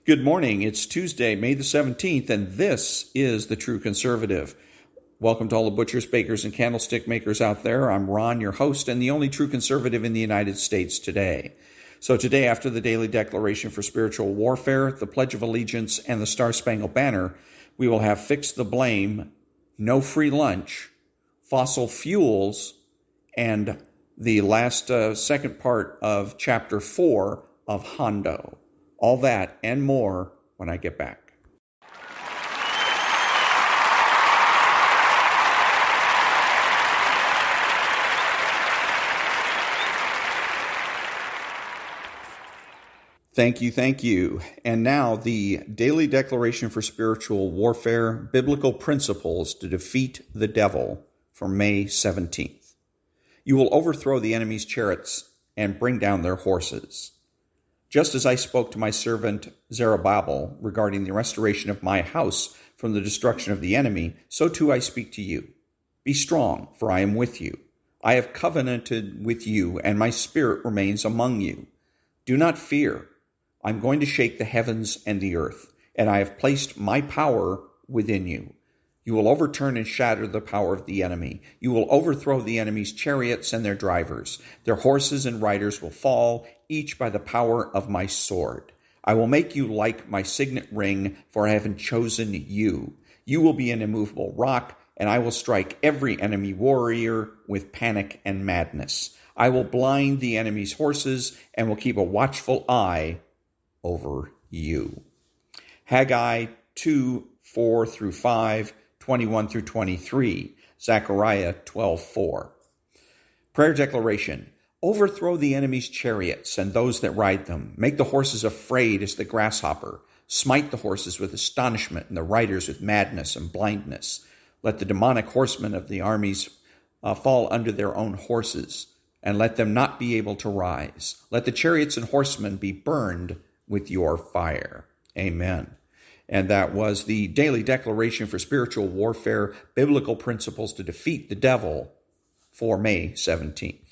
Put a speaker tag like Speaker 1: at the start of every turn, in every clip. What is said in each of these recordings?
Speaker 1: Good morning. It's Tuesday, May the 17th, and this is The True Conservative. Welcome to all the butchers, bakers, and candlestick makers out there. I'm Ron, your host, and the only true conservative in the United States today. So today, after the daily declaration for spiritual warfare, the Pledge of Allegiance, and the Star-Spangled Banner, we will have Fix the Blame, No Free Lunch, Fossil Fuels, and the last second part of Chapter 4 of Hondo. All that and more when I get back. Thank you. And now the Daily Declaration for Spiritual Warfare, Biblical Principles to Defeat the Devil for May 17th. You will overthrow the enemy's chariots and bring down their horses. Just as I spoke to my servant Zerubbabel regarding the restoration of my house from the destruction of the enemy, so too I speak to you. Be strong, for I am with you. I have covenanted with you, and my spirit remains among you. Do not fear. I'm going to shake the heavens and the earth, and I have placed my power within you. You will overturn and shatter the power of the enemy. You will overthrow the enemy's chariots and their drivers. Their horses and riders will fall, each by the power of my sword. I will make you like my signet ring, for I have chosen you. You will be an immovable rock, and I will strike every enemy warrior with panic and madness. I will blind the enemy's horses and will keep a watchful eye over you. Haggai 2:4-5, 21 through 23, Zechariah 12:4. Prayer declaration. Overthrow the enemy's chariots and those that ride them. Make the horses afraid as the grasshopper. Smite the horses with astonishment and the riders with madness and blindness. Let the demonic horsemen of the armies fall under their own horses, and let them not be able to rise. Let the chariots and horsemen be burned with your fire. Amen. And that was the Daily Declaration for Spiritual Warfare, Biblical Principles to Defeat the Devil for May 17th.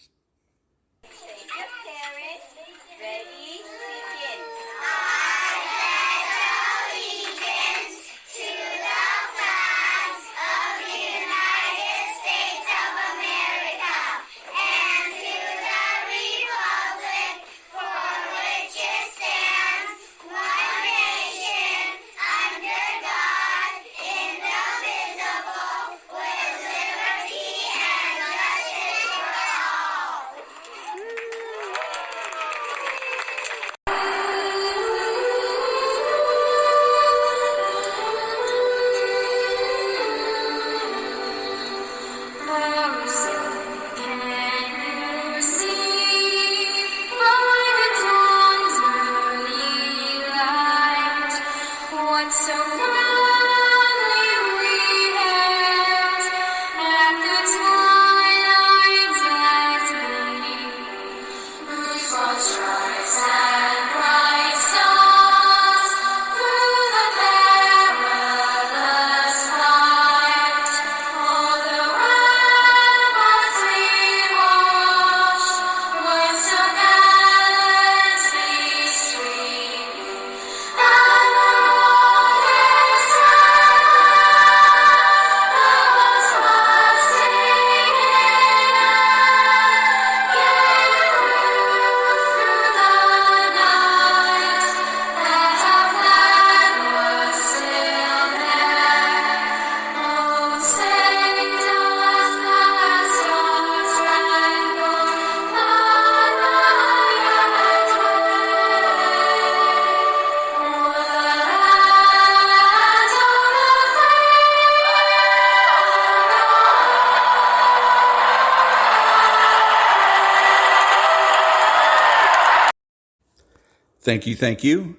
Speaker 1: Thank you.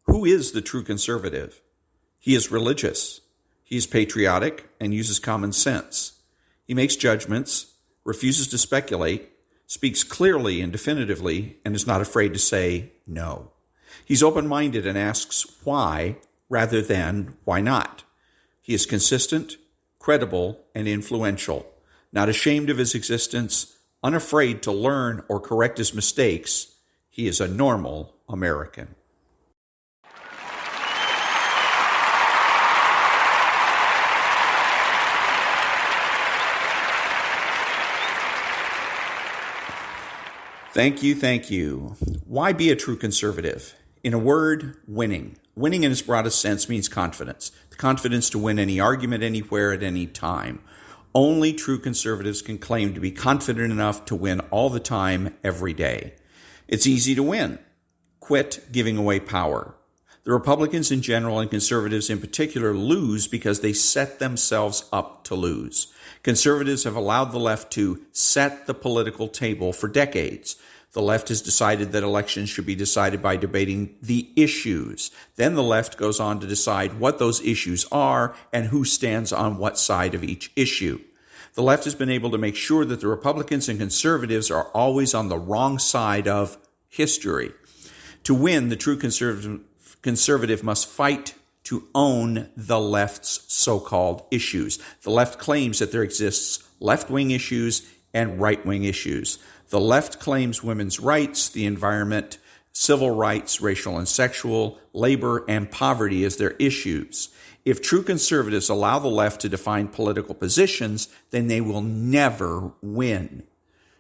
Speaker 1: Who is the true conservative? He is religious. He is patriotic and uses common sense. He makes judgments, refuses to speculate, speaks clearly and definitively, and is not afraid to say no. He's open-minded and asks why rather than why not. He is consistent, credible, and influential, not ashamed of his existence, unafraid to learn or correct his mistakes. He is a normal American. Thank you, thank you. Why be a true conservative? In a word, winning. Winning in its broadest sense means confidence. The confidence to win any argument anywhere at any time. Only true conservatives can claim to be confident enough to win all the time, every day. It's easy to win. Quit giving away power. The Republicans in general and conservatives in particular lose because they set themselves up to lose. Conservatives have allowed the left to set the political table for decades. The left has decided that elections should be decided by debating the issues. Then the left goes on to decide what those issues are and who stands on what side of each issue. The left has been able to make sure that the Republicans and conservatives are always on the wrong side of history. To win, the true conservative must fight to own the left's so-called issues. The left claims that there exists left-wing issues and right-wing issues. The left claims women's rights, the environment, civil rights, racial and sexual, labor, and poverty as their issues. If true conservatives allow the left to define political positions, then they will never win.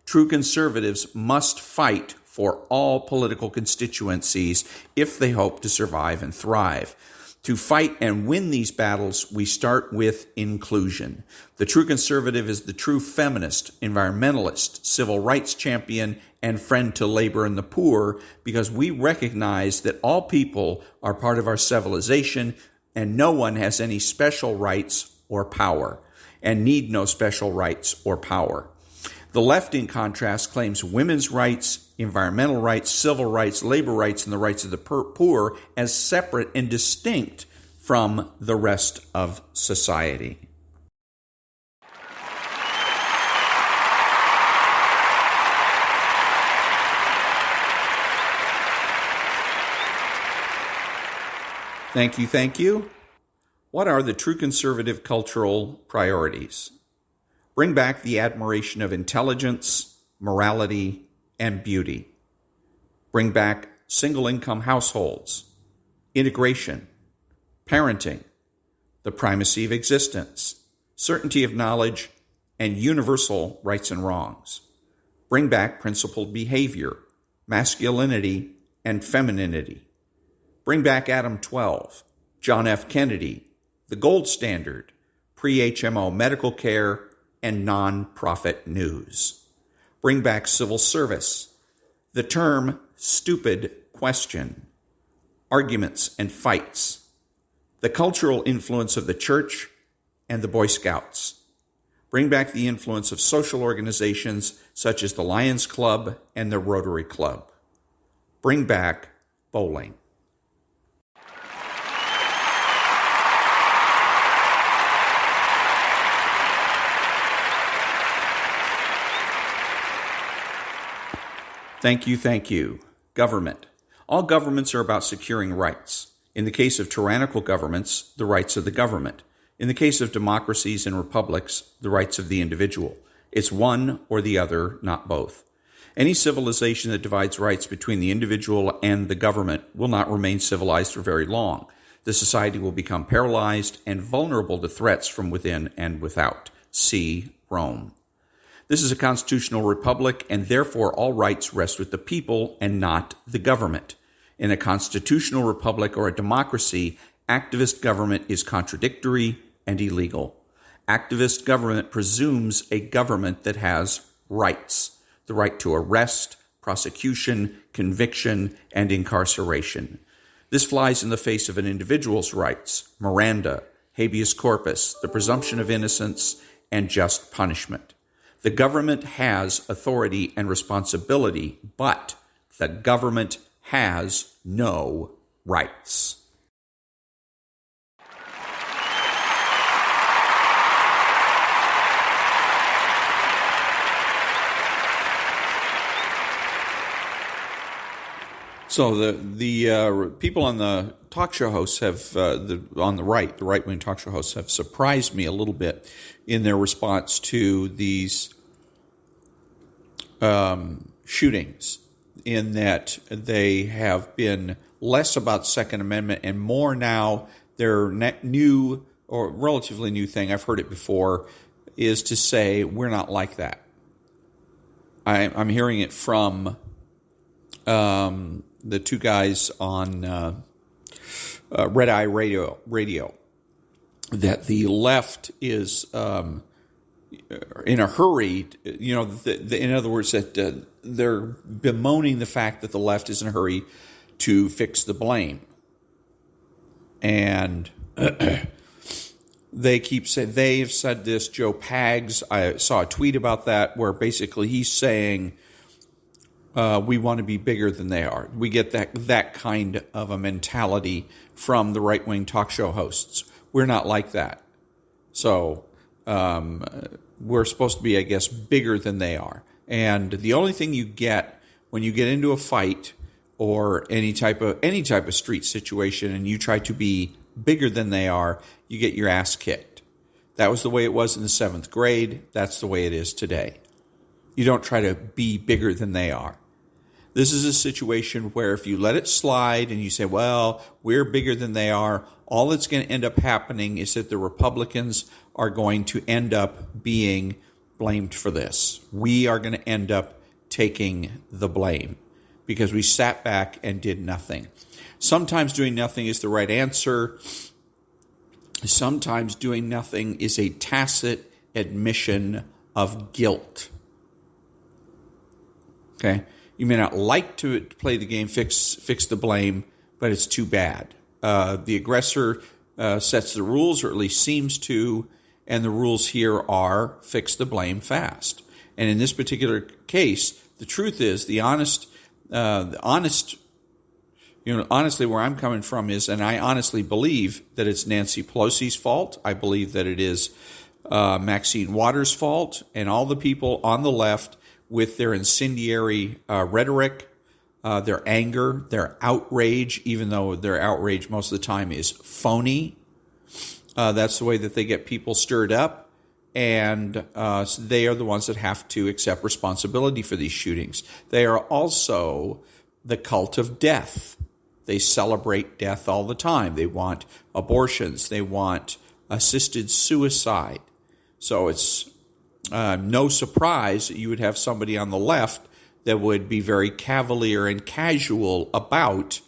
Speaker 1: True conservatives must fight for all political constituencies if they hope to survive and thrive. To fight and win these battles, we start with inclusion. The true conservative is the true feminist, environmentalist, civil rights champion, and friend to labor and the poor, because we recognize that all people are part of our civilization and no one has any special rights or power, and need no special rights or power. The left, in contrast, claims women's rights, environmental rights, civil rights, labor rights, and the rights of the poor as separate and distinct from the rest of society. Thank you, thank you. What are the true conservative cultural priorities? Bring back the admiration of intelligence, morality, and beauty. Bring back single-income households, integration, parenting, the primacy of existence, certainty of knowledge, and universal rights and wrongs. Bring back principled behavior, masculinity, and femininity. Bring back Adam 12, John F. Kennedy, the gold standard, pre-HMO medical care, and non-profit news. Bring back civil service, the term stupid question, arguments and fights, the cultural influence of the church and the Boy Scouts. Bring back the influence of social organizations such as the Lions Club and the Rotary Club. Bring back bowling. Thank you, thank you. Government. All governments are about securing rights. In the case of tyrannical governments, the rights of the government. In the case of democracies and republics, the rights of the individual. It's one or the other, not both. Any civilization that divides rights between the individual and the government will not remain civilized for very long. The society will become paralyzed and vulnerable to threats from within and without. See Rome. This is a constitutional republic, and therefore all rights rest with the people and not the government. In a constitutional republic or a democracy, activist government is contradictory and illegal. Activist government presumes a government that has rights, the right to arrest, prosecution, conviction, and incarceration. This flies in the face of an individual's rights, Miranda, habeas corpus, the presumption of innocence, and just punishment. The government has authority and responsibility, but the government has no rights. So the people on the talk show hosts have, on the right-wing talk show hosts have surprised me a little bit in their response to these shootings, in that they have been less about Second Amendment and more now. Their new or relatively new thing, I've heard it before, is to say we're not like that. I'm hearing it from the two guys on Red Eye Radio, that the left is in a hurry. In other words, that they're bemoaning the fact that the left is in a hurry to fix the blame. And they keep saying, they've said this. Joe Pags, I saw a tweet about that where basically he's saying, we want to be bigger than they are. We get that kind of a mentality from the right-wing talk show hosts. We're not like that. So we're supposed to be, I guess, bigger than they are. And the only thing you get when you get into a fight or any type of street situation and you try to be bigger than they are, you get your ass kicked. That was the way it was in the 7th grade. That's the way it is today. You don't try to be bigger than they are. This is a situation where if you let it slide and you say, well, we're bigger than they are, all that's going to end up happening is that the Republicans are going to end up being blamed for this. We are going to end up taking the blame because we sat back and did nothing. Sometimes doing nothing is the right answer. Sometimes doing nothing is a tacit admission of guilt. Okay? You may not like to play the game, fix the blame, but it's too bad. The aggressor sets the rules, or at least seems to, and the rules here are fix the blame fast. And in this particular case, the truth is, honestly, where I'm coming from is, and I honestly believe that it's Nancy Pelosi's fault. I believe that it is Maxine Waters' fault, and all the people on the left with their incendiary rhetoric, their anger, their outrage, even though their outrage most of the time is phony. That's the way that they get people stirred up, and they are the ones that have to accept responsibility for these shootings. They are also the cult of death. They celebrate death all the time. They want abortions. They want assisted suicide. So it's no surprise that you would have somebody on the left that would be very cavalier and casual about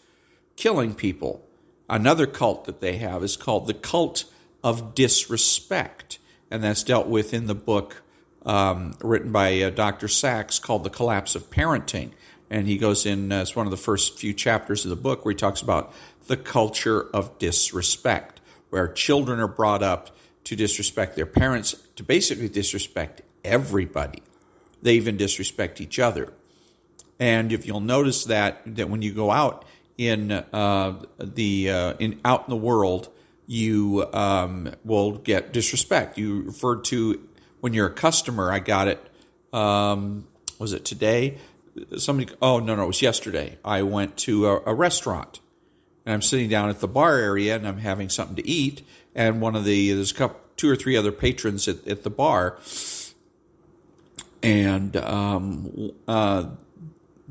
Speaker 1: killing people. Another cult that they have is called the cult of disrespect, and that's dealt with in the book written by Dr. Sachs called The Collapse of Parenting. And he goes in, it's one of the first few chapters of the book where he talks about the culture of disrespect, where children are brought up to disrespect their parents, to basically disrespect everybody. They even disrespect each other. And if you'll notice that when you go out out in the world, you will get disrespect. You referred to when you're a customer. I got it. Was it today? It was yesterday. I went to a restaurant, and I'm sitting down at the bar area, and I'm having something to eat. And there's two or three other patrons at the bar, and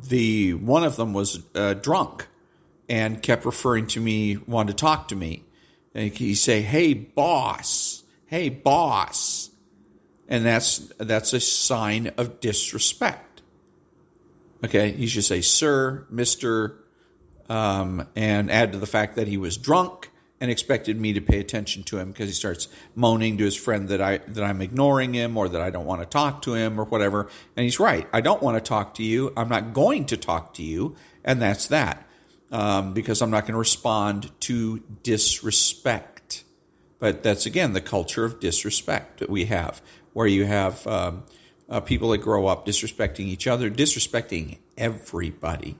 Speaker 1: the one of them was drunk and kept referring to me, wanted to talk to me, and he'd say, "Hey boss, hey boss," and that's a sign of disrespect. Okay, he should say "Sir," "Mr." And add to the fact that he was drunk and expected me to pay attention to him because he starts moaning to his friend that I'm ignoring him or that I don't want to talk to him or whatever. And he's right. I don't want to talk to you. I'm not going to talk to you. And that's that. Because I'm not going to respond to disrespect. But that's, again, the culture of disrespect that we have, where you have people that grow up disrespecting each other, disrespecting everybody.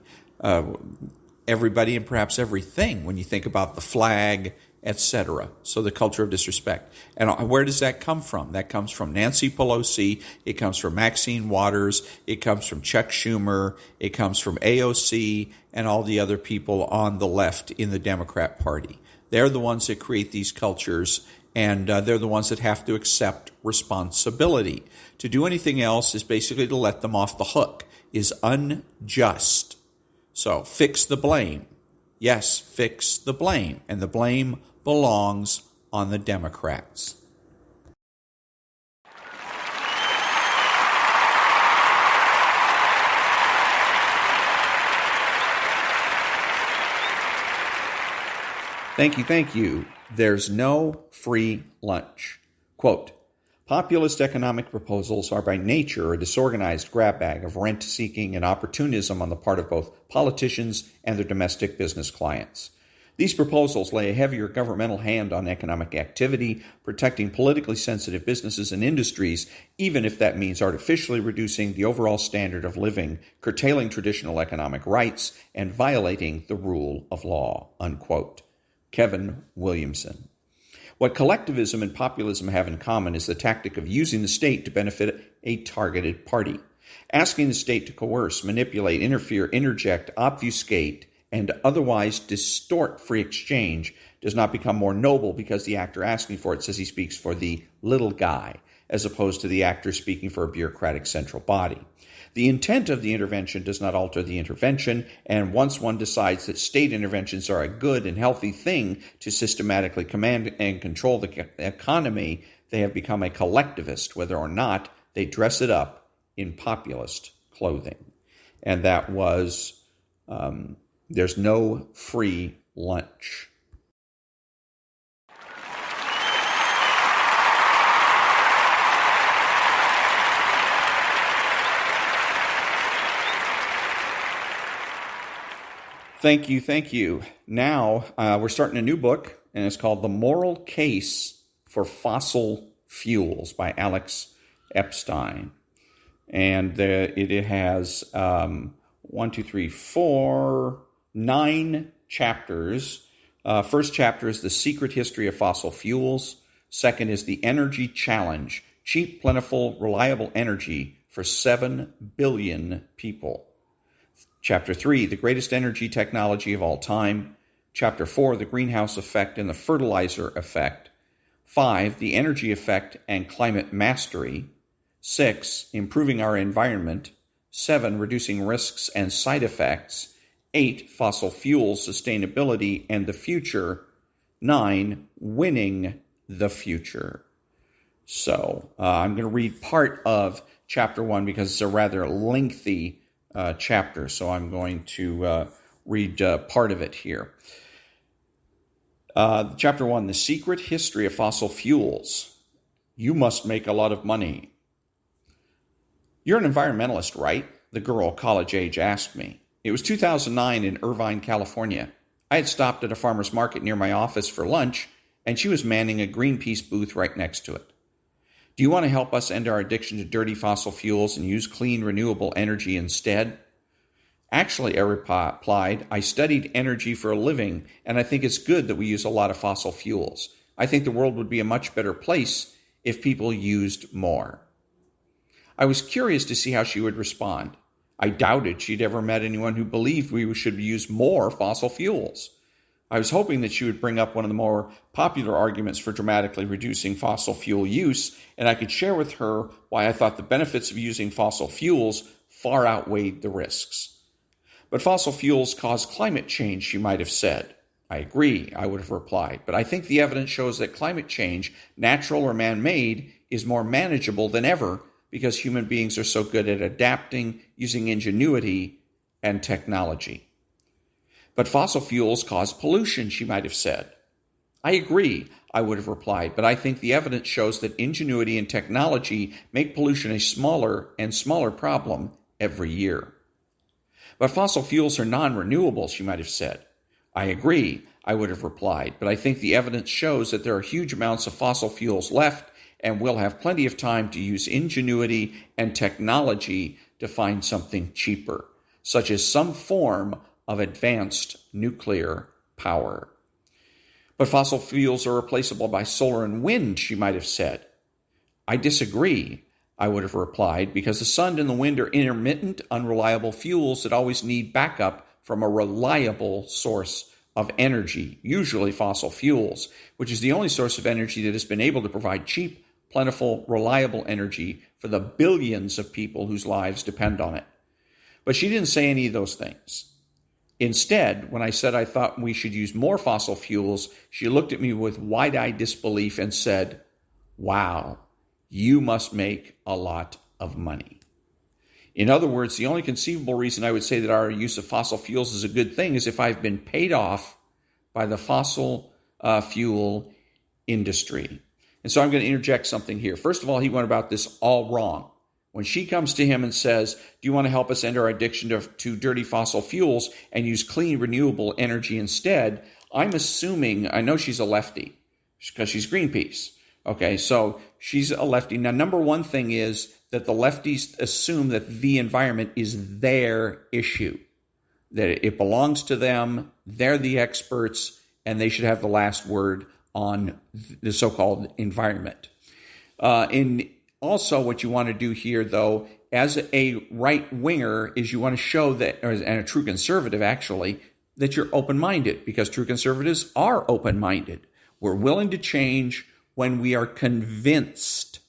Speaker 1: Everybody and perhaps everything when you think about the flag, etc. So the culture of disrespect. And where does that come from? That comes from Nancy Pelosi. It comes from Maxine Waters. It comes from Chuck Schumer. It comes from AOC and all the other people on the left in the Democrat Party. They're the ones that create these cultures, and they're the ones that have to accept responsibility. To do anything else is basically to let them off the hook, is unjust. So fix the blame. Yes, fix the blame. And the blame belongs on the Democrats. Thank you. There's no free lunch. Quote, populist economic proposals are by nature a disorganized grab bag of rent-seeking and opportunism on the part of both politicians and their domestic business clients. These proposals lay a heavier governmental hand on economic activity, protecting politically sensitive businesses and industries, even if that means artificially reducing the overall standard of living, curtailing traditional economic rights, and violating the rule of law, unquote. Kevin Williamson. What collectivism and populism have in common is the tactic of using the state to benefit a targeted party. Asking the state to coerce, manipulate, interfere, interject, obfuscate, and otherwise distort free exchange does not become more noble because the actor asking for it says he speaks for the little guy, as opposed to the actor speaking for a bureaucratic central body. The intent of the intervention does not alter the intervention, and once one decides that state interventions are a good and healthy thing to systematically command and control the economy, they have become a collectivist, whether or not they dress it up in populist clothing. And that was There's No Free Lunch. Thank you. Now, we're starting a new book, and it's called The Moral Case for Fossil Fuels by Alex Epstein. And it has 9 chapters. First chapter is The Secret History of Fossil Fuels. Second is The Energy Challenge, cheap, plentiful, reliable energy for 7 billion people. Chapter 3, The Greatest Energy Technology of All Time. Chapter 4, The Greenhouse Effect and the Fertilizer Effect. 5, The Energy Effect and Climate Mastery. 6, Improving Our Environment. 7, Reducing Risks and Side Effects. 8, Fossil Fuels, Sustainability and the Future. 9, Winning the Future. So I'm going to read part of Chapter 1 because it's a rather lengthy chapter, so I'm going to read part of it here. Chapter 1, The Secret History of Fossil Fuels. You must make a lot of money. You're an environmentalist, right? The girl, college age, asked me. It was 2009 in Irvine, California. I had stopped at a farmer's market near my office for lunch, and she was manning a Greenpeace booth right next to it. Do you want to help us end our addiction to dirty fossil fuels and use clean, renewable energy instead? Actually, I replied, I studied energy for a living, and I think it's good that we use a lot of fossil fuels. I think the world would be a much better place if people used more. I was curious to see how she would respond. I doubted she'd ever met anyone who believed we should use more fossil fuels. I was hoping that she would bring up one of the more popular arguments for dramatically reducing fossil fuel use, and I could share with her why I thought the benefits of using fossil fuels far outweighed the risks. But fossil fuels cause climate change, she might have said. I agree, I would have replied, but I think the evidence shows that climate change, natural or man-made, is more manageable than ever because human beings are so good at adapting, using ingenuity and technology. But fossil fuels cause pollution, she might have said. I agree, I would have replied, but I think the evidence shows that ingenuity and technology make pollution a smaller and smaller problem every year. But fossil fuels are non-renewable, she might have said. I agree, I would have replied, but I think the evidence shows that there are huge amounts of fossil fuels left, and we'll have plenty of time to use ingenuity and technology to find something cheaper, such as some form of advanced nuclear power. But fossil fuels are replaceable by solar and wind, she might have said. I disagree, I would have replied, because the sun and the wind are intermittent, unreliable fuels that always need backup from a reliable source of energy, usually fossil fuels, which is the only source of energy that has been able to provide cheap, plentiful, reliable energy for the billions of people whose lives depend on it. But she didn't say any of those things. Instead, when I said I thought we should use more fossil fuels, she looked at me with wide-eyed disbelief and said, "Wow, you must make a lot of money." In other words, the only conceivable reason I would say that our use of fossil fuels is a good thing is if I've been paid off by the fossil fuel industry. And so I'm going to interject something here. First of all, he went about this all wrong. When she comes to him and says, do you want to help us end our addiction to dirty fossil fuels and use clean, renewable energy instead? I'm assuming, I know she's a lefty because she's Greenpeace. Okay, so she's a lefty. Now, number one thing is that the lefties assume that the environment is their issue, that it belongs to them, they're the experts, and they should have the last word on the so-called environment. Also, what you want to do here, though, as a right-winger, is you want to show that, and a true conservative, actually, that you're open-minded, because true conservatives are open-minded. We're willing to change when we are convinced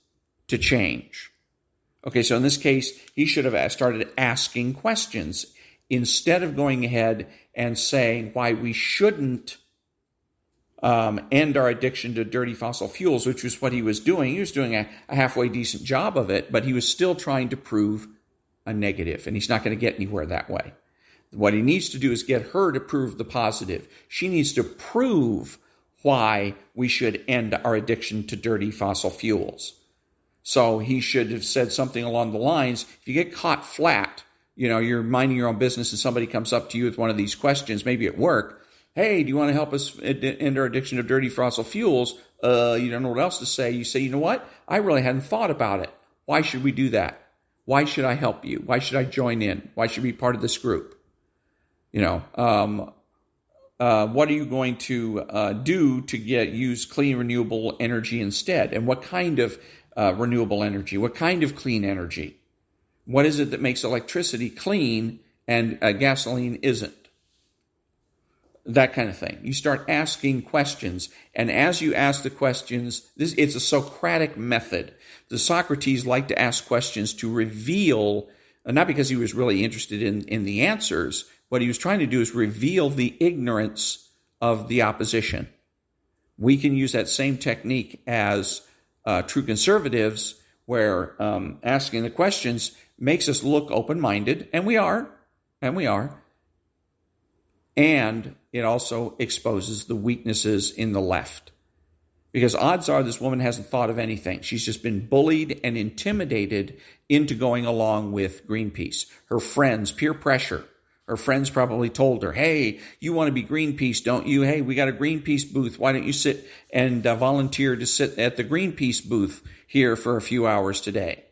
Speaker 1: to change. Okay, so in this case, he should have started asking questions instead of going ahead and saying why we shouldn't end our addiction to dirty fossil fuels, which was what he was doing. He was doing a halfway decent job of it, but he was still trying to prove a negative, and he's not going to get anywhere that way. What he needs to do is get her to prove the positive. She needs to prove why we should end our addiction to dirty fossil fuels. So he should have said something along the lines, if you get caught flat, you're minding your own business and somebody comes up to you with one of these questions, maybe at work, hey, do you want to help us end our addiction to dirty fossil fuels? You don't know what else to say. You say, you know what? I really hadn't thought about it. Why should we do that? Why should I help you? Why should I join in? Why should I be part of this group? What are you going to do to use clean, renewable energy instead? And what kind of renewable energy? What kind of clean energy? What is it that makes electricity clean and gasoline isn't? That kind of thing. You start asking questions, and as you ask the questions, it's a Socratic method. The Socrates liked to ask questions to reveal, not because he was really interested in the answers. What he was trying to do is reveal the ignorance of the opposition. We can use that same technique as true conservatives, where asking the questions makes us look open-minded, and we are. And it also exposes the weaknesses in the left. Because odds are this woman hasn't thought of anything. She's just been bullied and intimidated into going along with Greenpeace. Her friends, peer pressure. Her friends probably told her, hey, you want to be Greenpeace, don't you? Hey, we got a Greenpeace booth. Why don't you sit and volunteer to sit at the Greenpeace booth here for a few hours today?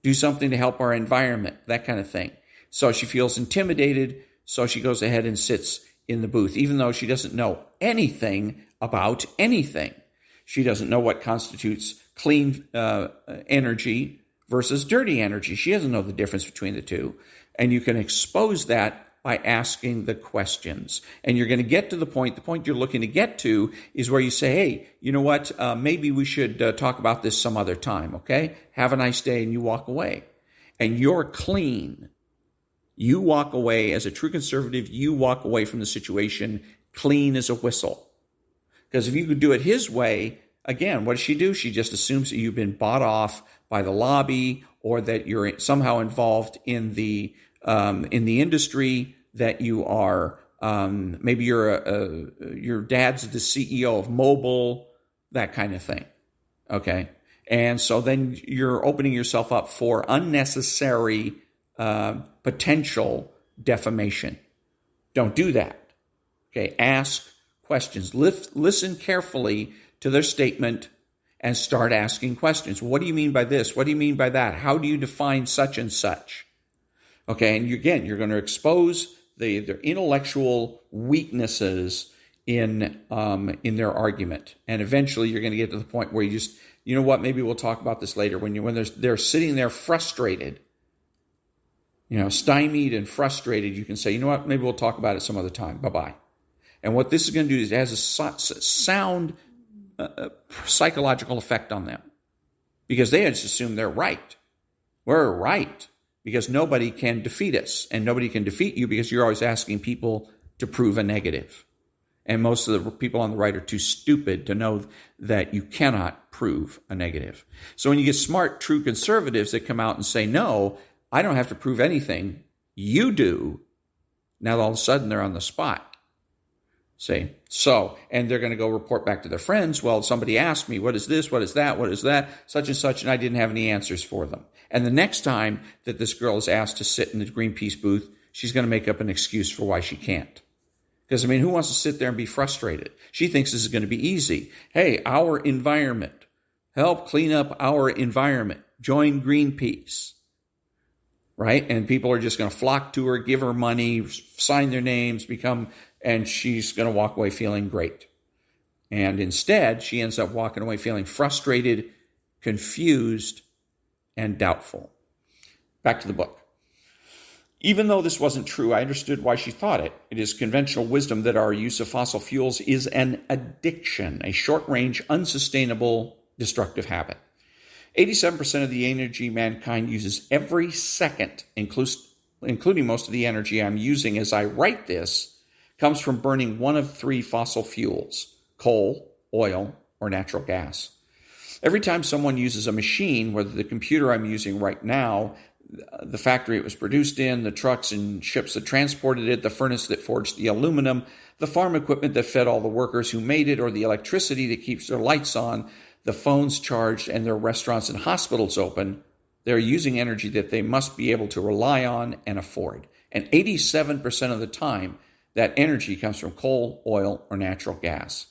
Speaker 1: Do something to help our environment, that kind of thing. So she feels intimidated, so she goes ahead and sits in the booth, even though she doesn't know anything about anything. She doesn't know what constitutes clean energy versus dirty energy. She doesn't know the difference between the two. And you can expose that by asking the questions. And you're going to get to the point you're looking to get to is where you say, hey, you know what, maybe we should talk about this some other time, okay? Have a nice day, and you walk away. And you're clean. You walk away as a true conservative, you walk away from the situation clean as a whistle. Because if you could do it his way, again, what does she do? She just assumes that you've been bought off by the lobby, or that you're somehow involved in the industry, that you are maybe your dad's the CEO of Mobil, that kind of thing. Okay, and so then you're opening yourself up for unnecessary potential defamation. Don't do that. Okay, ask questions. Listen carefully to their statement and start asking questions. What do you mean by this? What do you mean by that? How do you define such and such? Okay, and again, you're going to expose their intellectual weaknesses in their argument, and eventually you're going to get to the point where you know what? Maybe we'll talk about this later. When they're sitting there frustrated, stymied and frustrated, you can say, you know what? Maybe we'll talk about it some other time. Bye-bye. And what this is going to do is it has a sound psychological effect on them, because they just assume they're right. We're right because nobody can defeat us, and nobody can defeat you because you're always asking people to prove a negative. And most of the people on the right are too stupid to know that you cannot prove a negative. So when you get smart, true conservatives that come out and say, no, I don't have to prove anything, you do, now all of a sudden they're on the spot. See? So, and they're going to go report back to their friends, well, somebody asked me, what is this, what is that, such and such, and I didn't have any answers for them. And the next time that this girl is asked to sit in the Greenpeace booth, she's going to make up an excuse for why she can't. Because, who wants to sit there and be frustrated? She thinks this is going to be easy. Hey, our environment. Help clean up our environment. Join Greenpeace. Right? And people are just going to flock to her, give her money, sign their names, and she's going to walk away feeling great. And instead, she ends up walking away feeling frustrated, confused, and doubtful. Back to the book. Even though this wasn't true, I understood why she thought it. It is conventional wisdom that our use of fossil fuels is an addiction, a short-range, unsustainable, destructive habit. 87% of the energy mankind uses every second, including most of the energy I'm using as I write this, comes from burning one of three fossil fuels: coal, oil, or natural gas. Every time someone uses a machine, whether the computer I'm using right now, the factory it was produced in, the trucks and ships that transported it, the furnace that forged the aluminum, the farm equipment that fed all the workers who made it, or the electricity that keeps their lights on, the phones charged, and their restaurants and hospitals open, they're using energy that they must be able to rely on and afford. And 87% of the time, that energy comes from coal, oil, or natural gas.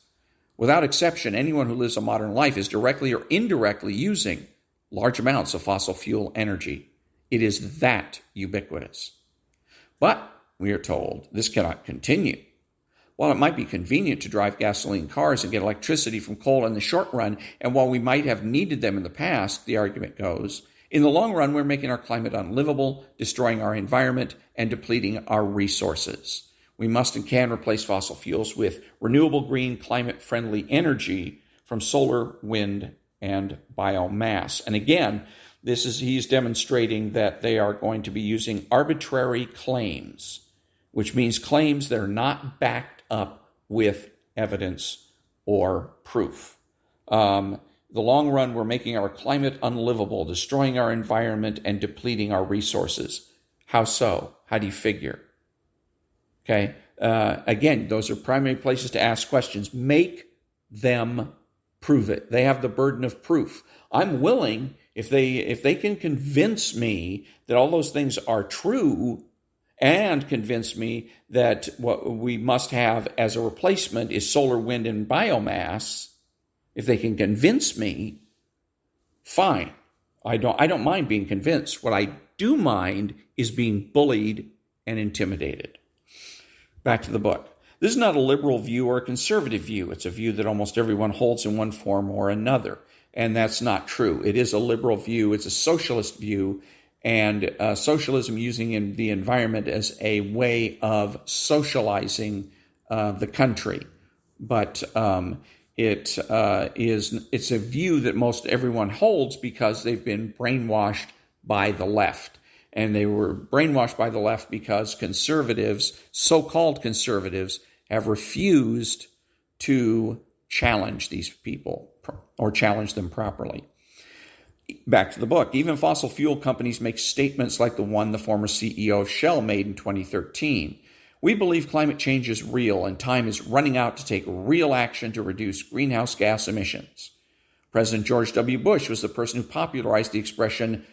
Speaker 1: Without exception, anyone who lives a modern life is directly or indirectly using large amounts of fossil fuel energy. It is that ubiquitous. But, we are told, this cannot continue. While it might be convenient to drive gasoline cars and get electricity from coal in the short run, and while we might have needed them in the past, the argument goes, in the long run, we're making our climate unlivable, destroying our environment, and depleting our resources. We must and can replace fossil fuels with renewable, green, climate-friendly energy from solar, wind, and biomass. And again, he's demonstrating that they are going to be using arbitrary claims, which means claims that are not backed up with evidence or proof. The long run, we're making our climate unlivable, destroying our environment, and depleting our resources. How so? How do you figure? Okay. Again, those are primary places to ask questions. Make them prove it. They have the burden of proof. I'm willing, if they can convince me that all those things are true, and convince me that what we must have as a replacement is solar, wind, and biomass, if they can convince me, fine. I don't mind being convinced. What I do mind is being bullied and intimidated. Back to the book. This is not a liberal view or a conservative view. It's a view that almost everyone holds in one form or another. And that's not true. It is a liberal view. It's a socialist view. And socialism using the environment as a way of socializing the country. But it's a view that most everyone holds because they've been brainwashed by the left. And they were brainwashed by the left because conservatives, so-called conservatives, have refused to challenge these people or challenge them properly. Back to the book. Even fossil fuel companies make statements like the one the former CEO of Shell made in 2013. We believe climate change is real and time is running out to take real action to reduce greenhouse gas emissions. President George W. Bush was the person who popularized the expression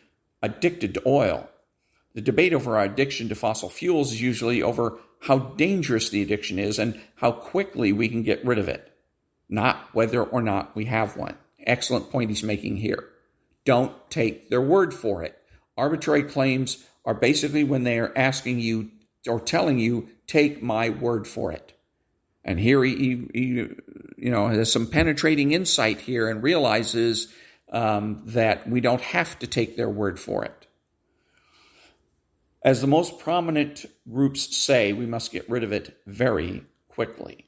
Speaker 1: addicted to oil. The debate over our addiction to fossil fuels is usually over how dangerous the addiction is and how quickly we can get rid of it, not whether or not we have one. Excellent point he's making here. Don't take their word for it. Arbitrary claims are basically when they are asking you or telling you, take my word for it. And here he has some penetrating insight here and realizes that we don't have to take their word for it. As the most prominent groups say, we must get rid of it very quickly.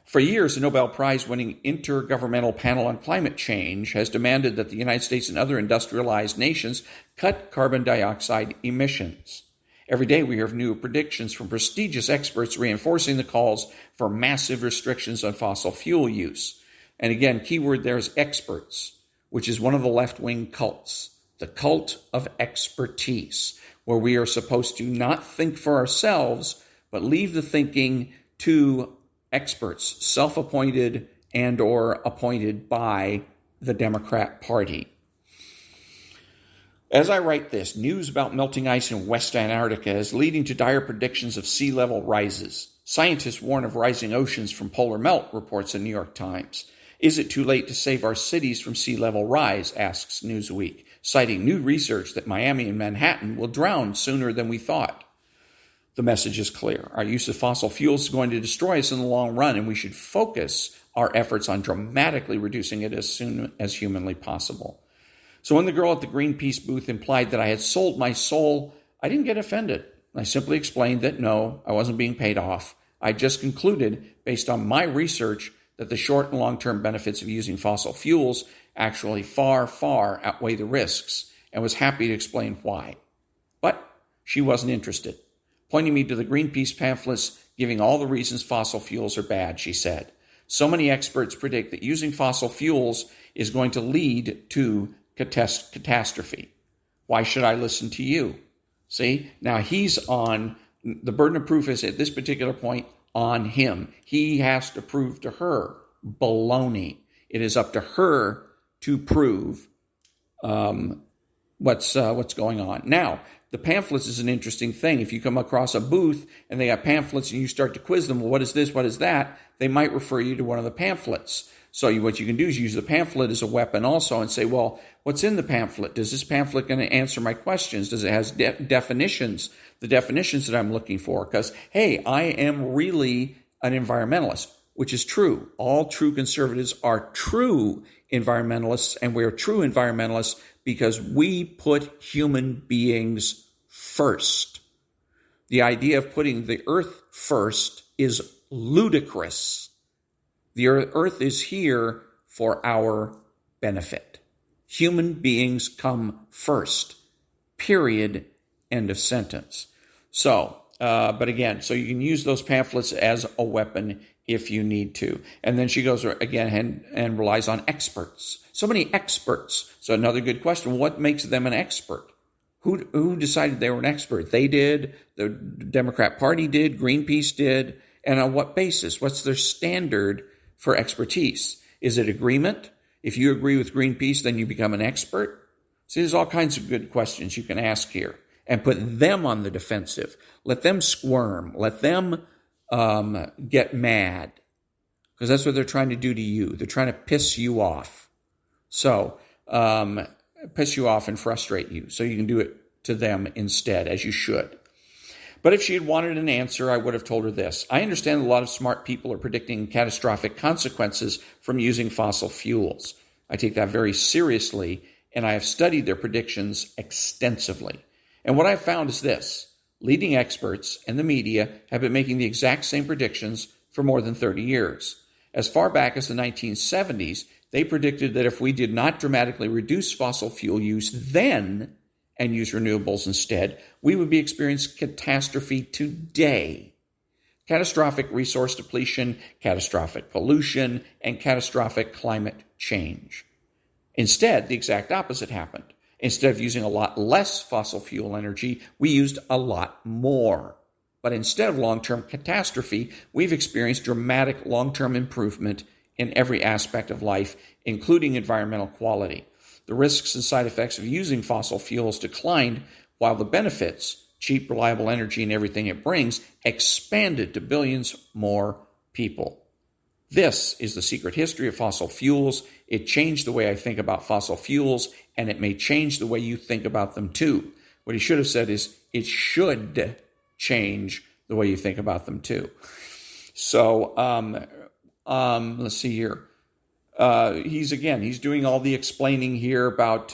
Speaker 1: For years, the Nobel Prize-winning Intergovernmental Panel on Climate Change has demanded that the United States and other industrialized nations cut carbon dioxide emissions. Every day we hear of new predictions from prestigious experts reinforcing the calls for massive restrictions on fossil fuel use. And again, keyword there is experts, which is one of the left-wing cults, the cult of expertise, where we are supposed to not think for ourselves, but leave the thinking to experts, self-appointed and or appointed by the Democrat Party. As I write this, news about melting ice in West Antarctica is leading to dire predictions of sea level rises. Scientists warn of rising oceans from polar melt, reports the New York Times. Is it too late to save our cities from sea level rise, asks Newsweek, citing new research that Miami and Manhattan will drown sooner than we thought. The message is clear. Our use of fossil fuels is going to destroy us in the long run, and we should focus our efforts on dramatically reducing it as soon as humanly possible. So when the girl at the Greenpeace booth implied that I had sold my soul, I didn't get offended. I simply explained that no, I wasn't being paid off. I just concluded, based on my research, that the short and long-term benefits of using fossil fuels actually far, far outweigh the risks, and was happy to explain why. But she wasn't interested. Pointing me to the Greenpeace pamphlets giving all the reasons fossil fuels are bad, she said. So many experts predict that using fossil fuels is going to lead to catastrophe. Why should I listen to you? See, now he's on, the burden of proof is at this particular point on him. He has to prove to her. Baloney. It is up to her to prove what's going on. Now, the pamphlets is an interesting thing. If you come across a booth and they got pamphlets and you start to quiz them, well, what is this, what is that? They might refer you to one of the pamphlets. So what you can do is use the pamphlet as a weapon also and say, well, what's in the pamphlet? Does this pamphlet going to answer my questions? Does it have definitions, the definitions that I'm looking for? Because, hey, I am really an environmentalist, which is true. All true conservatives are true environmentalists, and we're true environmentalists because we put human beings first. The idea of putting the earth first is ludicrous. The earth is here for our benefit. Human beings come first. Period. End of sentence. So, but again, so you can use those pamphlets as a weapon if you need to. And then she goes again and relies on experts. So many experts. So another good question, what makes them an expert? Who decided they were an expert? They did, the Democrat Party did, Greenpeace did, and on what basis? What's their standard for expertise? Is it agreement? If you agree with Greenpeace, then you become an expert? See, there's all kinds of good questions you can ask here and put them on the defensive. Let them squirm. Let them get mad, because that's what they're trying to do to you. They're trying to piss you off. So, piss you off and frustrate you. So you can do it to them instead, as you should. But if she had wanted an answer, I would have told her this. I understand a lot of smart people are predicting catastrophic consequences from using fossil fuels. I take that very seriously, and I have studied their predictions extensively. And what I've found is this. Leading experts and the media have been making the exact same predictions for more than 30 years. As far back as the 1970s, they predicted that if we did not dramatically reduce fossil fuel use then and use renewables instead, we would be experiencing catastrophe today. Catastrophic resource depletion, catastrophic pollution, and catastrophic climate change. Instead, the exact opposite happened. Instead of using a lot less fossil fuel energy, we used a lot more. But instead of long-term catastrophe, we've experienced dramatic long-term improvement in every aspect of life, including environmental quality. The risks and side effects of using fossil fuels declined, while the benefits, cheap, reliable energy and everything it brings, expanded to billions more people. This is the secret history of fossil fuels. It changed the way I think about fossil fuels, and it may change the way you think about them too. What he should have said is, it should change the way you think about them too. So, let's see here. He's doing all the explaining here about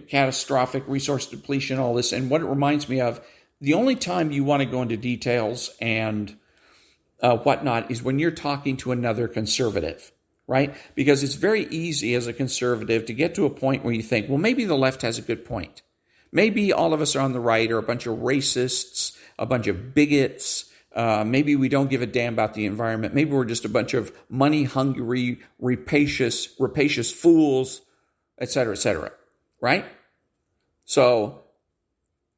Speaker 1: catastrophic resource depletion, all this. And what it reminds me of, the only time you want to go into details and whatnot is when you're talking to another conservative, right? Because it's very easy as a conservative to get to a point where you think, well, maybe the left has a good point. Maybe all of us are on the right are a bunch of racists, a bunch of bigots. Maybe we don't give a damn about the environment. Maybe we're just a bunch of money-hungry, rapacious fools, et cetera, right? So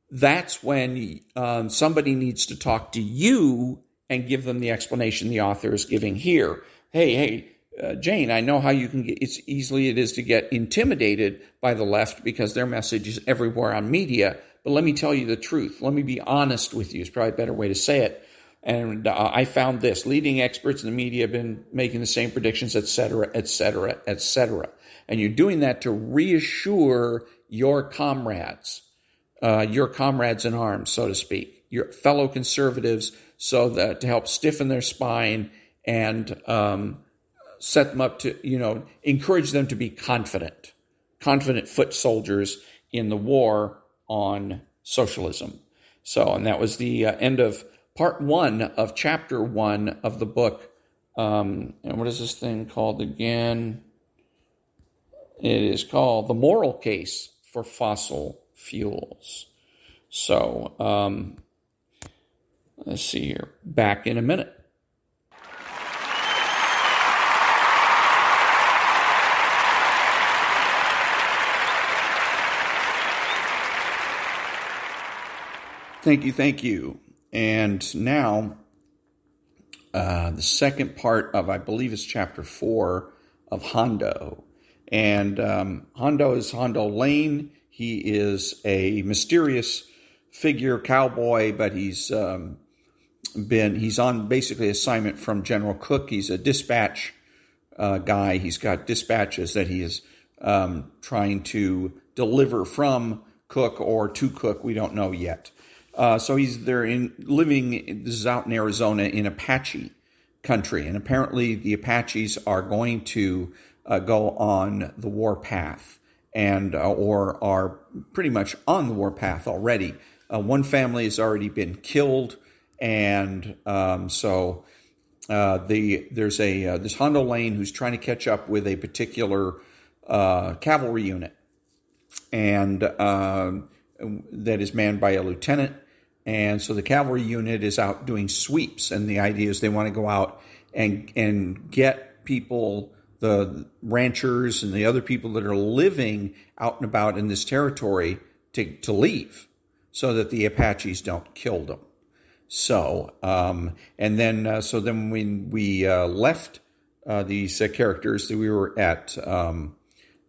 Speaker 1: that's when somebody needs to talk to you and give them the explanation the author is giving here. Hey, Jane, I know how you can get, it's easily it is to get intimidated by the left because their message is everywhere on media. But let me tell you the truth. Let me be honest with you. It's probably a better way to say it. And I found this. Leading experts in the media have been making the same predictions, et cetera, et cetera, et cetera. And you're doing that to reassure your comrades in arms, so to speak, your fellow conservatives, so that to help stiffen their spine and set them up to, encourage them to be confident foot soldiers in the war on socialism. So, and that was the end of part 1 of chapter 1 of the book. And what is this thing called again? It is called The Moral Case for Fossil Fuels. So, let's see here. Back in a minute. Thank you. And now, the second part of, I believe it's chapter 4 of Hondo. And Hondo is Hondo Lane. He is a mysterious figure, cowboy, but he's on basically assignment from General Cook. He's a dispatch guy. He's got dispatches that he is trying to deliver from Cook or to Cook. We don't know yet. So he's there living. This is out in Arizona in Apache country, and apparently the Apaches are going to go on the warpath, and or are pretty much on the warpath already. One family has already been killed, and so there's this Hondo Lane who's trying to catch up with a particular cavalry unit, and that is manned by a lieutenant. And so the cavalry unit is out doing sweeps, and the idea is they want to go out and get people, the ranchers and the other people that are living out and about in this territory to leave, so that the Apaches don't kill them. So so then when we left these characters, that we were at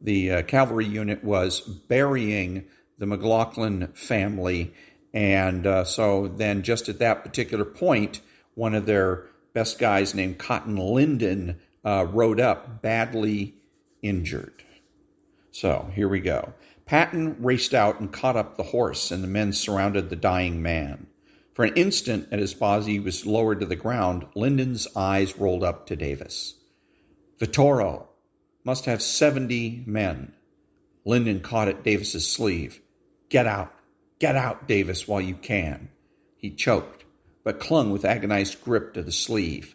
Speaker 1: the cavalry unit was burying the McLaughlin family. And so then just at that particular point, one of their best guys named Cotton Linden rode up badly injured. So here we go. Patton raced out and caught up the horse, and the men surrounded the dying man. For an instant, as body was lowered to the ground, Linden's eyes rolled up to Davis. Vittorio must have 70 men. Linden caught at Davis's sleeve. Get out, Davis, while you can. He choked, but clung with agonized grip to the sleeve.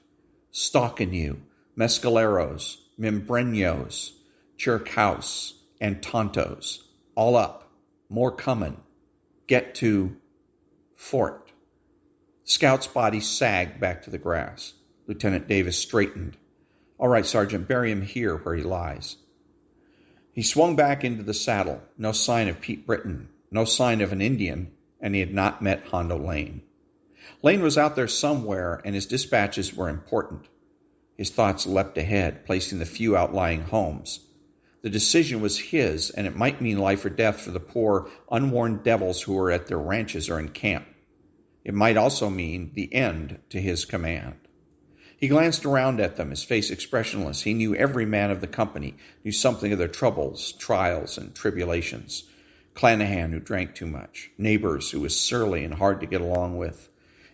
Speaker 1: Stalking you, mescaleros, membreños, chircaos, and tontos. All up, more coming. Get to fort. Scout's body sagged back to the grass. Lieutenant Davis straightened. All right, Sergeant, bury him here where he lies. He swung back into the saddle. No sign of Pete Britton. No sign of an Indian, and he had not met Hondo Lane. Lane was out there somewhere, and his dispatches were important. His thoughts leapt ahead, placing the few outlying homes. The decision was his, and it might mean life or death for the poor, unwarned devils who were at their ranches or in camp. It might also mean the end to his command. He glanced around at them, his face expressionless. He knew every man of the company, knew something of their troubles, trials, and tribulations. Clanahan, who drank too much. Neighbors, who was surly and hard to get along with.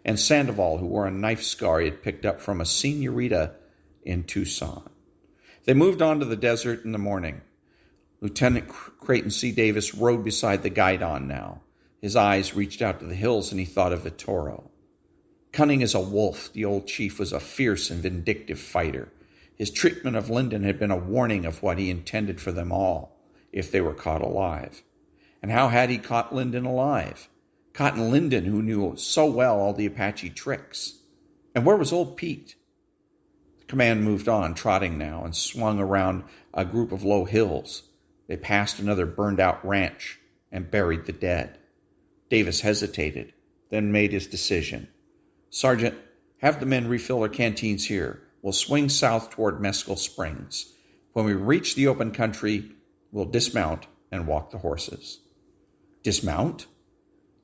Speaker 1: And Sandoval, who wore a knife scar he had picked up from a senorita in Tucson. They moved on to the desert in the morning. Lieutenant Creighton C. Davis rode beside the guidon now. His eyes reached out to the hills, and he thought of Vittorio. Cunning as a wolf, the old chief was a fierce and vindictive fighter. His treatment of Linden had been a warning of what he intended for them all, if they were caught alive. And how had he caught Linden alive? Cotton Linden, who knew so well all the Apache tricks. And where was old Pete? The command moved on, trotting now, and swung around a group of low hills. They passed another burned-out ranch and buried the dead. Davis hesitated, then made his decision. Sergeant, Have the men refill their canteens here. We'll swing south toward Mescal Springs. When we reach the open country, we'll dismount and walk the horses." "Dismount?"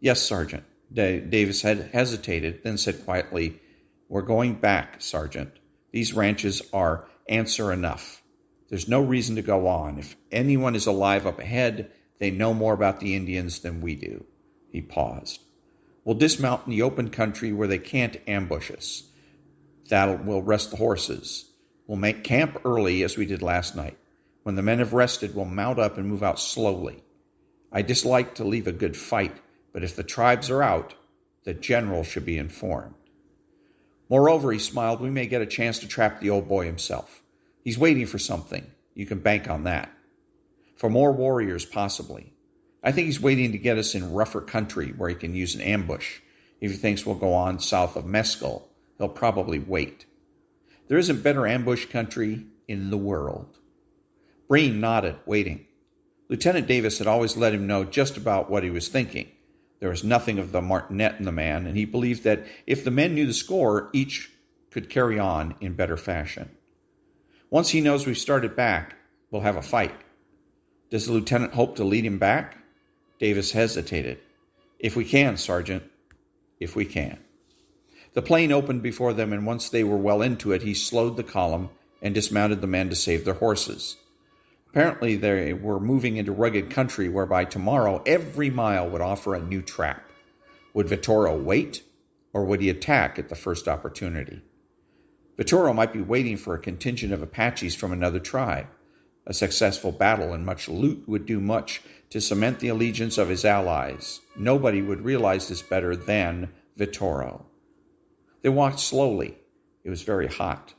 Speaker 1: "Yes, Sergeant." Davis had hesitated, then said quietly, "We're going back, Sergeant. These ranches are answer enough. There's no reason to go on. If anyone is alive up ahead, they know more about the Indians than we do." He paused. "We'll dismount in the open country where they can't ambush us. We'll rest the horses. We'll make camp early as we did last night. When the men have rested, we'll mount up and move out slowly. I dislike to leave a good fight, but if the tribes are out, the general should be informed. Moreover," he smiled, "we may get a chance to trap the old boy himself. He's waiting for something. You can bank on that. For more warriors, possibly. I think he's waiting to get us in rougher country where he can use an ambush. If he thinks we'll go on south of Mescal, he'll probably wait. There isn't better ambush country in the world." Breen nodded, waiting. Lieutenant Davis had always let him know just about what he was thinking. There was nothing of the martinet in the man, and he believed that if the men knew the score, each could carry on in better fashion. "Once he knows we've started back, we'll have a fight." "Does the lieutenant hope to lead him back?" Davis hesitated. "If we can, Sergeant, if we can." The plain opened before them, and once they were well into it, he slowed the column and dismounted the men to save their horses. Apparently they were moving into rugged country whereby tomorrow every mile would offer a new trap. Would Vittorio wait, or would he attack at the first opportunity? Vittorio might be waiting for a contingent of Apaches from another tribe. A successful battle and much loot would do much to cement the allegiance of his allies. Nobody would realize this better than Vittorio. They walked slowly. It was very hot.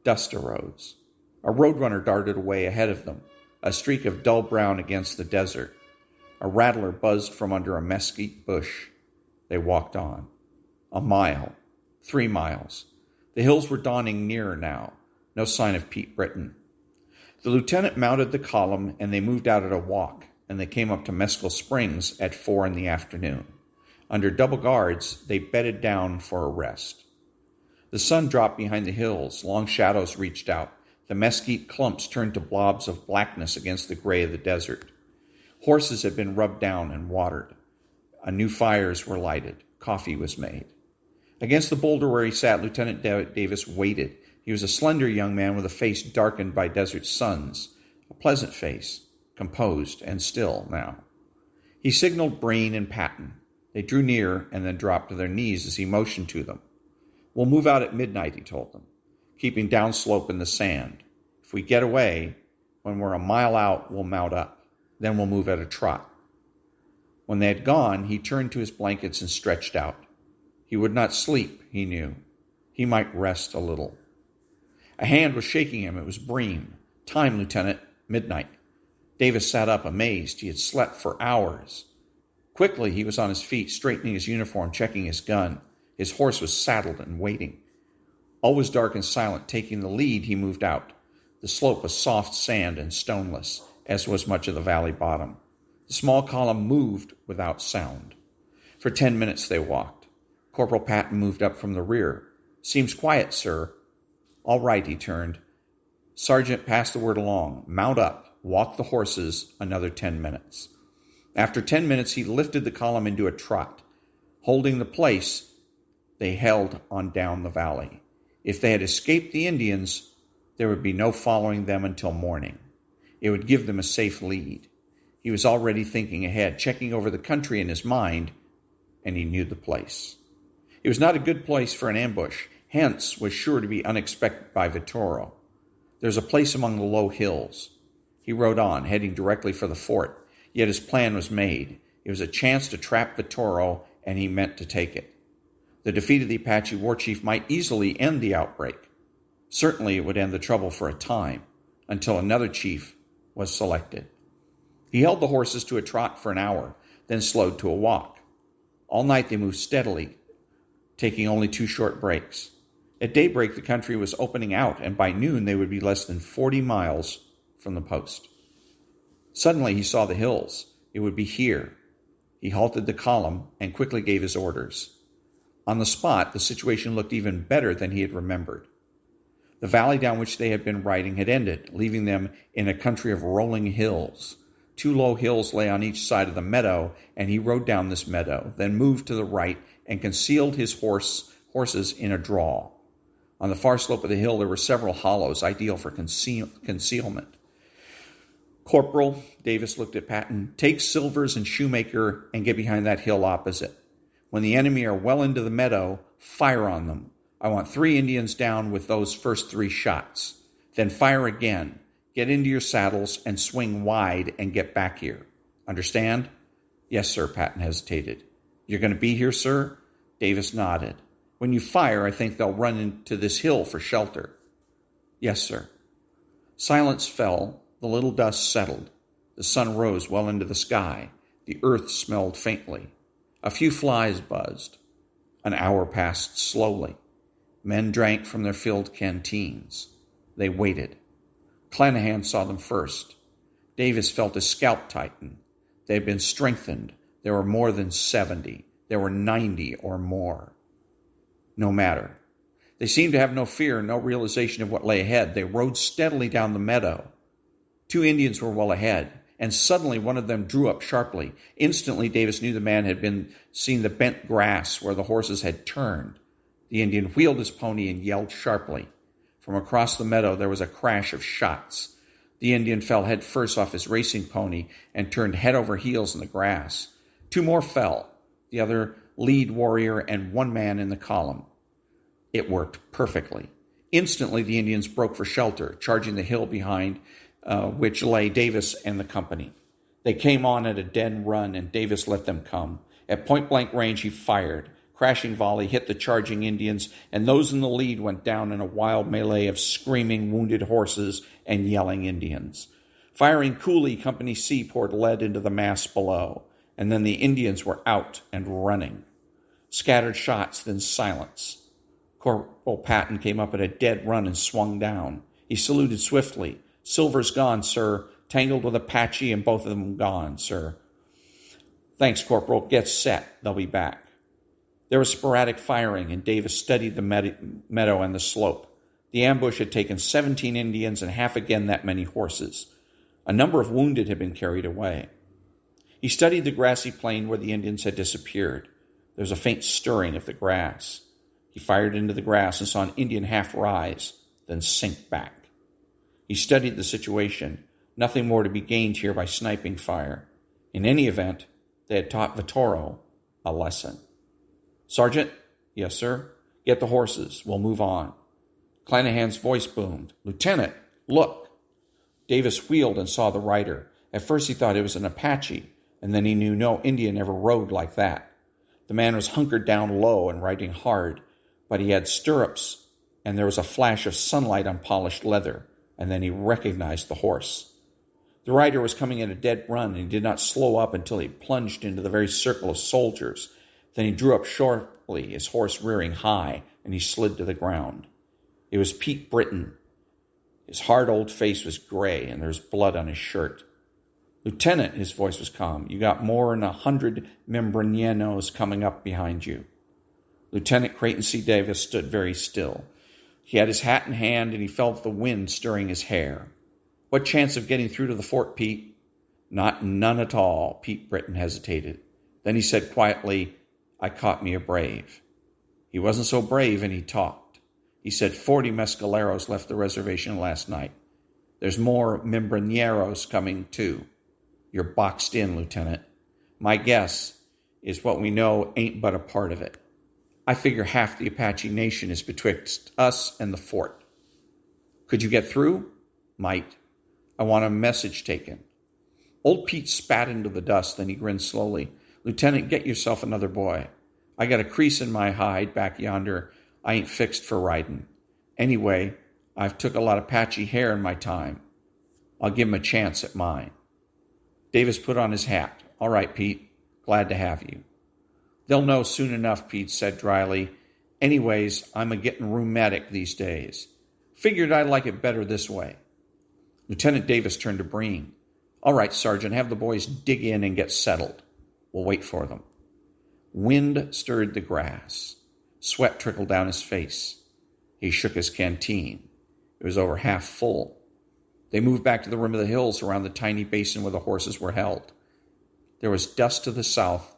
Speaker 1: Dust arose. A roadrunner darted away ahead of them, a streak of dull brown against the desert. A rattler buzzed from under a mesquite bush. They walked on. A mile. 3 miles. The hills were dawning nearer now. No sign of Pete Britton. The lieutenant mounted the column, and they moved out at a walk, and they came up to Mescal Springs at 4 in the afternoon. Under double guards, they bedded down for a rest. The sun dropped behind the hills. Long shadows reached out. The mesquite clumps turned to blobs of blackness against the gray of the desert. Horses had been rubbed down and watered. New fires were lighted. Coffee was made. Against the boulder where he sat, Lieutenant Davis waited. He was a slender young man with a face darkened by desert suns, a pleasant face, composed and still now. He signaled Breen and Patton. They drew near and then dropped to their knees as he motioned to them. "We'll move out at midnight," he told them, "keeping downslope in the sand. If we get away, when we're a mile out, we'll mount up. Then we'll move at a trot." When they had gone, he turned to his blankets and stretched out. He would not sleep, he knew. He might rest a little. A hand was shaking him. It was Breen. "Time, Lieutenant. Midnight." Davis sat up, amazed. He had slept for hours. Quickly, he was on his feet, straightening his uniform, checking his gun. His horse was saddled and waiting. All was dark and silent. Taking the lead, he moved out. The slope was soft sand and stoneless, as was much of the valley bottom. The small column moved without sound. For 10 minutes they walked. Corporal Patton moved up from the rear. "Seems quiet, sir." "All right," he turned. "Sergeant, pass the word along. Mount up. Walk the horses another 10 minutes. After 10 minutes, he lifted the column into a trot. Holding the place, they held on down the valley. If they had escaped the Indians, there would be no following them until morning. It would give them a safe lead. He was already thinking ahead, checking over the country in his mind, and he knew the place. It was not a good place for an ambush, hence was sure to be unexpected by Vittorio. There's a place among the low hills. He rode on, heading directly for the fort, yet his plan was made. It was a chance to trap Vittorio, and he meant to take it. The defeat of the Apache war chief might easily end the outbreak. Certainly it would end the trouble for a time, until another chief was selected. He held the horses to a trot for an hour, then slowed to a walk. All night they moved steadily, taking only 2 short breaks. At daybreak, the country was opening out, and by noon they would be less than 40 miles from the post. Suddenly he saw the hills. It would be here. He halted the column and quickly gave his orders. On the spot, the situation looked even better than he had remembered. The valley down which they had been riding had ended, leaving them in a country of rolling hills. 2 low hills lay on each side of the meadow, and he rode down this meadow, then moved to the right and concealed his horses in a draw. On the far slope of the hill there were several hollows, ideal for concealment. "Corporal," Davis looked at Patton, "take Silvers and Shoemaker and get behind that hill opposite. When the enemy are well into the meadow, fire on them. I want 3 Indians down with those first 3 shots. Then fire again. Get into your saddles and swing wide and get back here. Understand?" "Yes, sir," Patton hesitated. "You're going to be here, sir?" Davis nodded. "When you fire, I think they'll run into this hill for shelter." "Yes, sir." Silence fell. The little dust settled. The sun rose well into the sky. The earth smelled faintly. A few flies buzzed. An hour passed slowly. Men drank from their filled canteens. They waited. Clanahan saw them first. Davis felt his scalp tighten. They had been strengthened. There were more than 70. There were 90 or more. No matter. They seemed to have no fear, no realization of what lay ahead. They rode steadily down the meadow. 2 Indians were well ahead, and suddenly one of them drew up sharply. Instantly, Davis knew the man had seen the bent grass where the horses had turned. The Indian wheeled his pony and yelled sharply. From across the meadow there was a crash of shots. The Indian fell head first off his racing pony and turned head over heels in the grass. 2 more fell, the other lead warrior and 1 man in the column. It worked perfectly. Instantly the Indians broke for shelter, charging the hill behind which lay Davis and the company. They came on at a dead run, and Davis let them come. At point-blank range, he fired. Crashing volley hit the charging Indians, and those in the lead went down in a wild melee of screaming, wounded horses and yelling Indians. Firing coolly, Company C poured lead into the mass below, and then the Indians were out and running. Scattered shots, then silence. Corporal Patton came up at a dead run and swung down. He saluted swiftly. "Silver's gone, sir. Tangled with Apache and both of them gone, sir." "Thanks, Corporal. Get set. They'll be back." There was sporadic firing, and Davis studied the meadow and the slope. The ambush had taken 17 Indians and half again that many horses. A number of wounded had been carried away. He studied the grassy plain where the Indians had disappeared. There was a faint stirring of the grass. He fired into the grass and saw an Indian half rise, then sink back. He studied the situation. Nothing more to be gained here by sniping fire. In any event, they had taught Vittorio a lesson. "Sergeant?" "Yes, sir." "Get the horses. We'll move on." Clanahan's voice boomed. "Lieutenant, look." Davis wheeled and saw the rider. At first he thought it was an Apache, and then he knew no Indian ever rode like that. The man was hunkered down low and riding hard, but he had stirrups, and there was a flash of sunlight on polished leather. And then he recognized the horse. The rider was coming at a dead run, and he did not slow up until he plunged into the very circle of soldiers. Then he drew up sharply, his horse rearing high, and he slid to the ground. It was Pete Britton. His hard old face was gray, and there was blood on his shirt. "Lieutenant," his voice was calm, "you got more than 100 Membranianos coming up behind you." Lieutenant Creighton C. Davis stood very still. He had his hat in hand, and he felt the wind stirring his hair. "What chance of getting through to the fort, Pete?" None at all." Pete Britton hesitated. Then he said quietly, "I caught me a brave." He wasn't so brave, and he talked. He said 40 mescaleros left the reservation last night. There's more membraneros coming, too. You're boxed in, Lieutenant. My guess is what we know ain't but a part of it. I figure half the Apache nation is betwixt us and the fort. Could you get through? Might. I want a message taken." Old Pete spat into the dust, then he grinned slowly. "Lieutenant, get yourself another boy. I got a crease in my hide back yonder. I ain't fixed for riding. Anyway, I've took a lot of Apache hair in my time. I'll give him a chance at mine." Davis put on his hat. "All right, Pete. Glad to have you." "They'll know soon enough," Pete said dryly. "Anyways, I'm a-getting rheumatic these days. Figured I'd like it better this way." Lieutenant Davis turned to Breen. "All right, Sergeant, have the boys dig in and get settled. We'll wait for them." Wind stirred the grass. Sweat trickled down his face. He shook his canteen. It was over half full. They moved back to the rim of the hills around the tiny basin where the horses were held. There was dust to the south,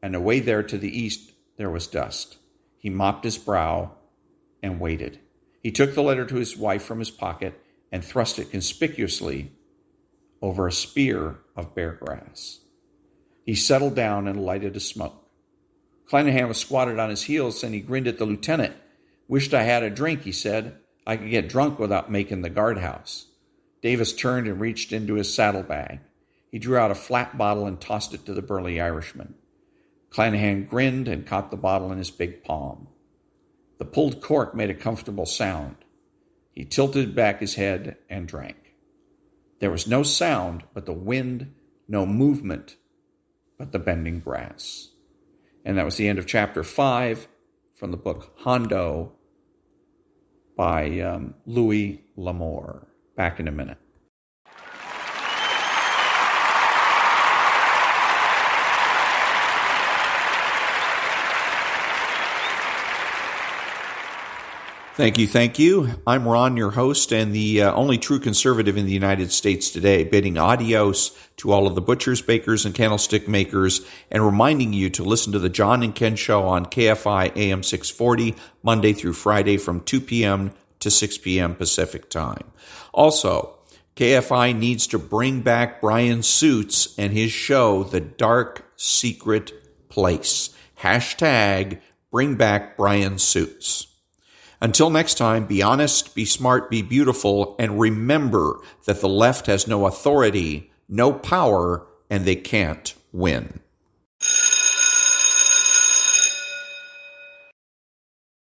Speaker 1: and away there to the east there was dust. He mopped his brow and waited. He took the letter to his wife from his pocket and thrust it conspicuously over a spear of bear grass. He settled down and lighted a smoke. Clanahan was squatted on his heels, and he grinned at the lieutenant. "Wished I had a drink," he said. "I could get drunk without making the guardhouse." Davis turned and reached into his saddlebag. He drew out a flat bottle and tossed it to the burly Irishman. Clanahan grinned and caught the bottle in his big palm. The pulled cork made a comfortable sound. He tilted back his head and drank. There was no sound but the wind, no movement but the bending grass. And that was the end of chapter 5 from the book Hondo by Louis L'Amour. Back in a minute. Thank you. I'm Ron, your host, and the only true conservative in the United States today, bidding adios to all of the butchers, bakers, and candlestick makers, and reminding you to listen to the John and Ken Show on KFI AM 640, Monday through Friday from 2 p.m. to 6 p.m. Pacific Time. Also, KFI needs to bring back Brian Suits and his show, The Dark Secret Place. Hashtag bring back Brian Suits. Until next time, be honest, be smart, be beautiful, and remember that the left has no authority, no power, and they can't win.